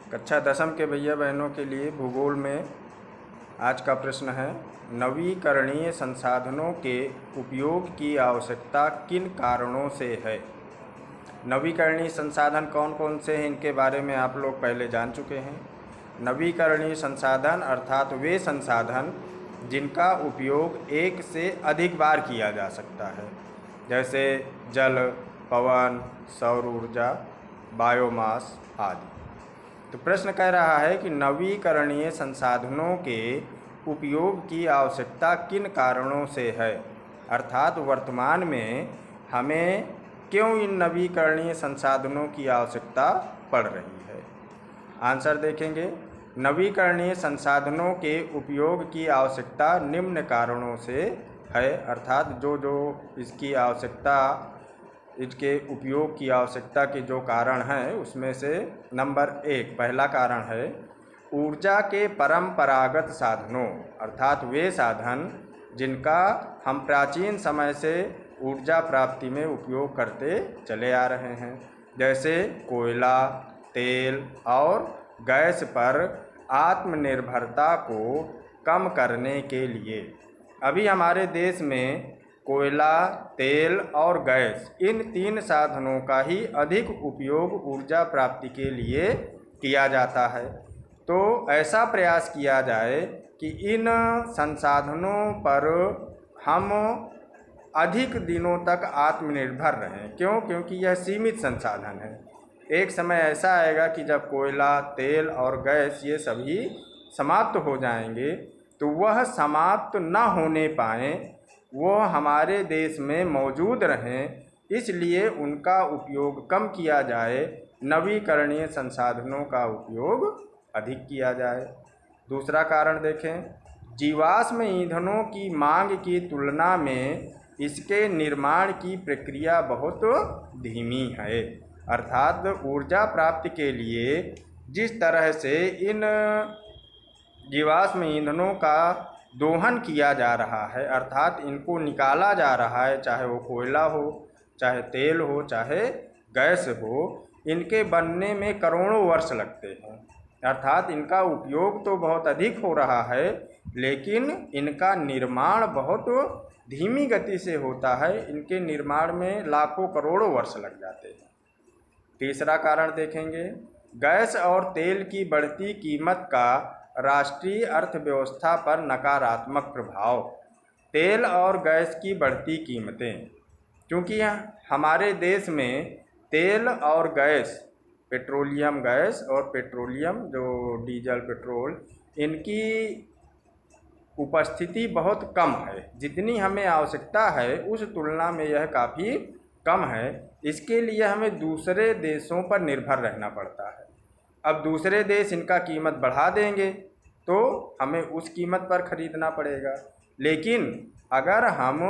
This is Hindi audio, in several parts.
कक्षा 10वीं के भैया बहनों के लिए भूगोल में आज का प्रश्न है, नवीकरणीय संसाधनों के उपयोग की आवश्यकता किन कारणों से है। नवीकरणीय संसाधन कौन कौन से हैं, इनके बारे में आप लोग पहले जान चुके हैं। नवीकरणीय संसाधन अर्थात वे संसाधन जिनका उपयोग एक से अधिक बार किया जा सकता है, जैसे जल, पवन, सौर ऊर्जा, बायोमास आदि। तो प्रश्न कह रहा है कि नवीकरणीय संसाधनों के उपयोग की आवश्यकता किन कारणों से है, अर्थात वर्तमान में हमें क्यों इन नवीकरणीय संसाधनों की आवश्यकता पड़ रही है। आंसर देखेंगे। नवीकरणीय संसाधनों के उपयोग की आवश्यकता निम्न कारणों से है, अर्थात जो इसकी आवश्यकता, इसके उपयोग की आवश्यकता के जो कारण हैं उसमें से नंबर 1 पहला कारण है ऊर्जा के परंपरागत साधनों, अर्थात वे साधन जिनका हम प्राचीन समय से ऊर्जा प्राप्ति में उपयोग करते चले आ रहे हैं, जैसे कोयला, तेल और गैस पर आत्मनिर्भरता को कम करने के लिए। अभी हमारे देश में कोयला, तेल और गैस, इन 3 साधनों का ही अधिक उपयोग ऊर्जा प्राप्ति के लिए किया जाता है। तो ऐसा प्रयास किया जाए कि इन संसाधनों पर हम अधिक दिनों तक आत्मनिर्भर रहें। क्यों? क्योंकि यह सीमित संसाधन है। एक समय ऐसा आएगा कि जब कोयला, तेल और गैस ये सभी समाप्त हो जाएंगे, तो वह समाप्त न होने पाएँ, वो हमारे देश में मौजूद रहें, इसलिए उनका उपयोग कम किया जाए, नवीकरणीय संसाधनों का उपयोग अधिक किया जाए। दूसरा कारण देखें, जीवाश्म ईंधनों की मांग की तुलना में इसके निर्माण की प्रक्रिया बहुत धीमी है, अर्थात ऊर्जा प्राप्ति के लिए जिस तरह से इन जीवाश्म ईंधनों का दोहन किया जा रहा है, अर्थात इनको निकाला जा रहा है, चाहे वो कोयला हो, चाहे तेल हो, चाहे गैस हो, इनके बनने में करोड़ों वर्ष लगते हैं। अर्थात इनका उपयोग तो बहुत अधिक हो रहा है, लेकिन इनका निर्माण बहुत धीमी गति से होता है। इनके निर्माण में लाखों करोड़ों वर्ष लग जाते हैं। तीसरा कारण देखेंगे, गैस और तेल की बढ़ती कीमत का राष्ट्रीय अर्थव्यवस्था पर नकारात्मक प्रभाव। तेल और गैस की बढ़ती कीमतें, क्योंकि हमारे देश में तेल और गैस, पेट्रोलियम गैस और पेट्रोलियम जो डीजल, पेट्रोल, इनकी उपस्थिति बहुत कम है। जितनी हमें आवश्यकता है उस तुलना में यह काफ़ी कम है। इसके लिए हमें दूसरे देशों पर निर्भर रहना पड़ता है। अब दूसरे देश इनका कीमत बढ़ा देंगे तो हमें उस कीमत पर ख़रीदना पड़ेगा। लेकिन अगर हम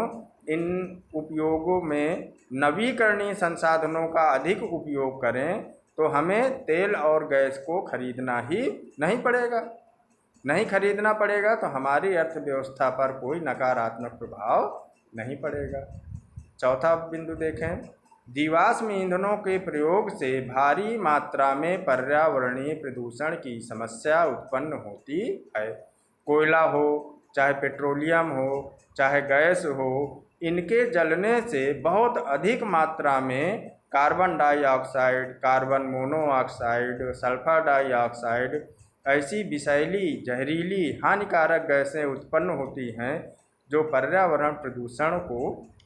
इन उपयोगों में नवीकरणीय संसाधनों का अधिक उपयोग करें तो हमें तेल और गैस को खरीदना ही नहीं खरीदना पड़ेगा, तो हमारी अर्थव्यवस्था पर कोई नकारात्मक प्रभाव नहीं पड़ेगा। चौथा बिंदु देखें, जीवाश्म ईंधनों के प्रयोग से भारी मात्रा में पर्यावरणीय प्रदूषण की समस्या उत्पन्न होती है। कोयला हो, चाहे पेट्रोलियम हो, चाहे गैस हो, इनके जलने से बहुत अधिक मात्रा में carbon dioxide, carbon monoxide, sulphur dioxide, ऐसी विषैली, जहरीली, हानिकारक गैसें उत्पन्न होती हैं जो पर्यावरण प्रदूषण को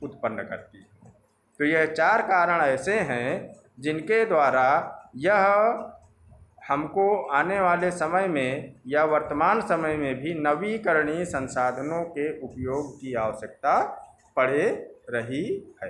उत्पन्न करती हैं। तो यह 4 कारण ऐसे हैं जिनके द्वारा यह हमको आने वाले समय में या वर्तमान समय में भी नवीकरणीय संसाधनों के उपयोग की आवश्यकता पड़े रही है।